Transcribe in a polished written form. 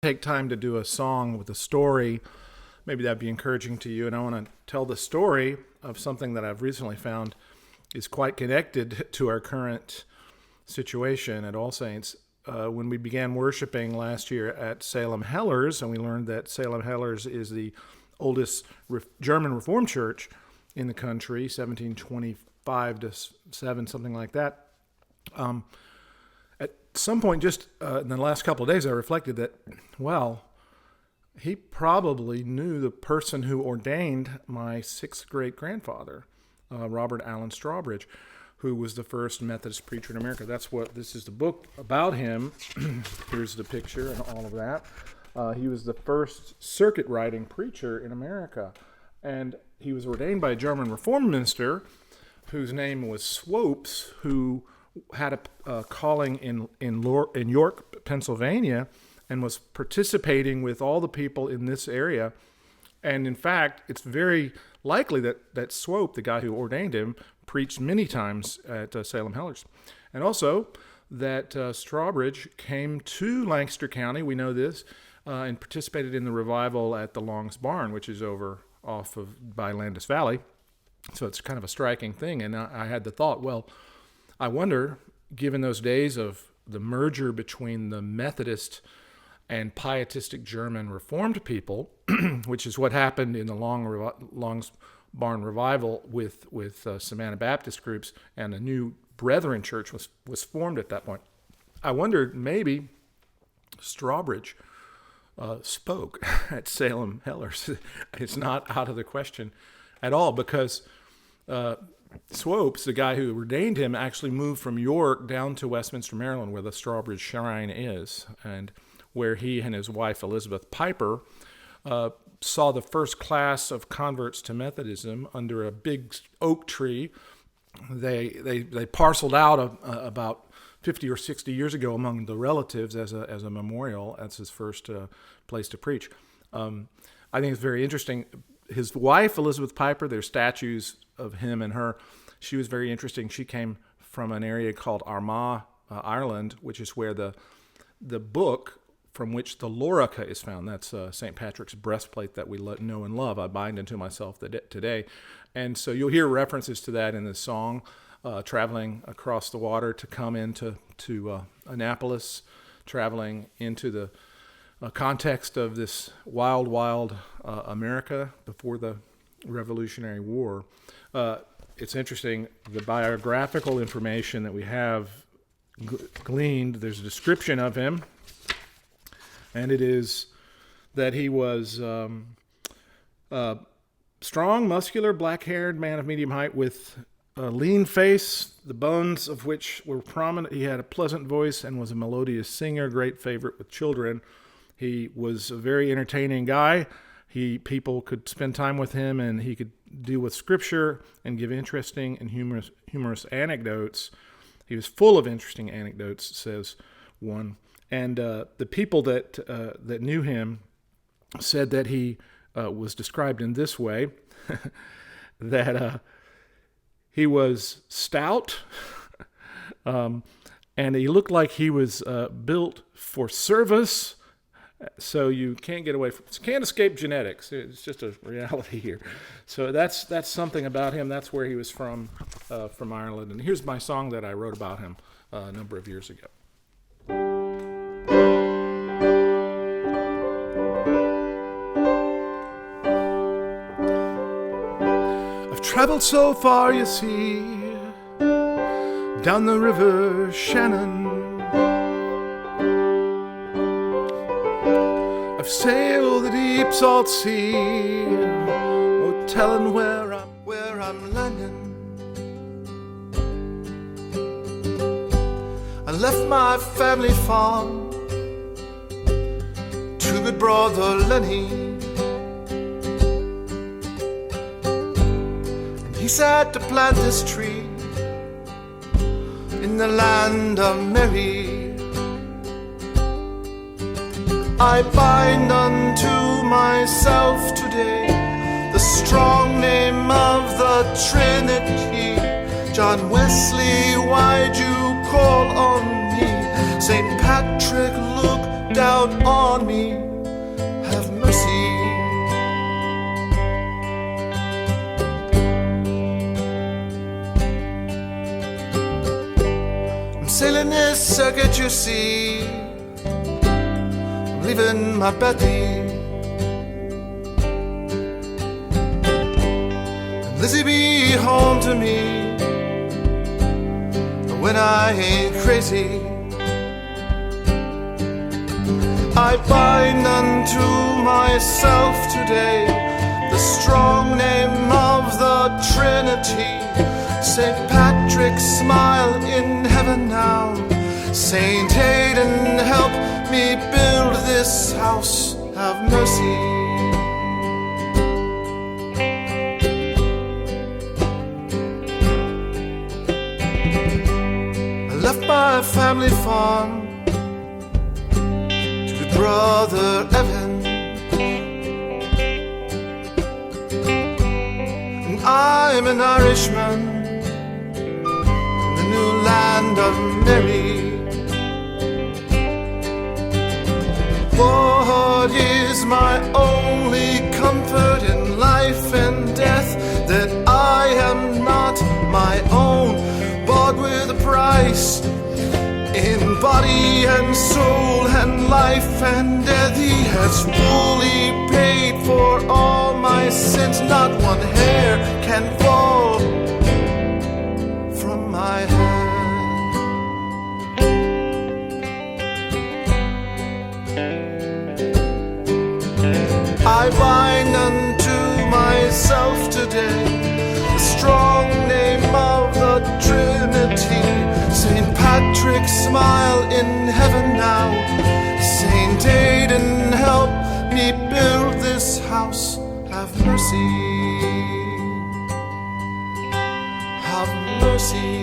take time to do a song with a story. Maybe that'd be encouraging to you. And I want to tell the story of something that I've recently found is quite connected to our current situation at All Saints. When we began worshiping last year at Salem Hellers, and we learned that Salem Hellers is the oldest German Reformed church in the country, 1725 to 7, something like that. At some point, just in the last couple of days, I reflected that, well, he probably knew the person who ordained my sixth great-grandfather, Robert Allen Strawbridge, who was the first Methodist preacher in America. This is the book about him. Here's the picture and all of that. He was the first circuit-riding preacher in America. And he was ordained by a German Reformed minister whose name was Swopes, who had a calling in York, Pennsylvania, and was participating with all the people in this area. And in fact, it's very likely that Swope, the guy who ordained him, preached many times at Salem Hellers. And also that Strawbridge came to Lancaster County, we know this, and participated in the revival at the Long's Barn, which is by Landis Valley. So it's kind of a striking thing. And I had the thought, well, I wonder, given those days of the merger between the Methodist and pietistic German Reformed people, which is what happened in the Long's Barn revival with some Anabaptist groups, and a new Brethren church was formed at that point. I wondered maybe Strawbridge spoke at Salem Hellers. It's not out of the question at all, because Swopes, the guy who ordained him, actually moved from York down to Westminster, Maryland, where the Strawbridge Shrine is, and where he and his wife, Elizabeth Piper, saw the first class of converts to Methodism under a big oak tree. They parceled out about 50 or 60 years ago among the relatives as a memorial. That's his first place to preach. I think it's very interesting. His wife, Elizabeth Piper, there's statues of him and her. She was very interesting. She came from an area called Armagh, Ireland, which is where the book from which the Lorica is found. That's St. Patrick's breastplate that we know and love. I bind unto myself today. And so you'll hear references to that in the song, traveling across the water to come into Annapolis, traveling into the context of this wild America before the Revolutionary War. It's interesting, the biographical information that we have gleaned, there's a description of him, and it is that he was strong, muscular, black-haired man of medium height with a lean face, the bones of which were prominent. He had a pleasant voice and was a melodious singer, great favorite with children. He was a very entertaining guy. People could spend time with him, and he could deal with Scripture and give interesting and humorous anecdotes. He was full of interesting anecdotes, says one. And the people that knew him said that he was described in this way, that he was stout, and he looked like he was built for service. So you can't can't escape genetics. It's just a reality here. So that's something about him. That's where he was from Ireland. And here's my song that I wrote about him a number of years ago. I've traveled so far, you see, down the river Shannon. I've sailed the deep salt sea, oh, telling where I'm landing. I left my family farm to good brother Lenny, and he said to plant this tree in the land of Mary. I bind unto myself today the strong name of the Trinity. John Wesley, why'd you call on me? St. Patrick, look down on me. can't you see? I'm leaving my Betty. And Lizzie be home to me when I ain't crazy. I bind unto myself today the strong name of the Trinity. St. Patrick, smile in heaven now. Saint Aidan, help me build this house. Have mercy. I left my family farm to good brother Evan. And I'm an Irishman in the new land of Mary. What is my only comfort in life and death? That I am not my own, bought with a price, in body and soul and life and death. He has fully paid for all my sins. Not one hair can fall from my head. I bind unto myself today the strong name of the Trinity. St. Patrick, smile in heaven now. Saint Aidan, help me build this house. Have mercy. Have mercy.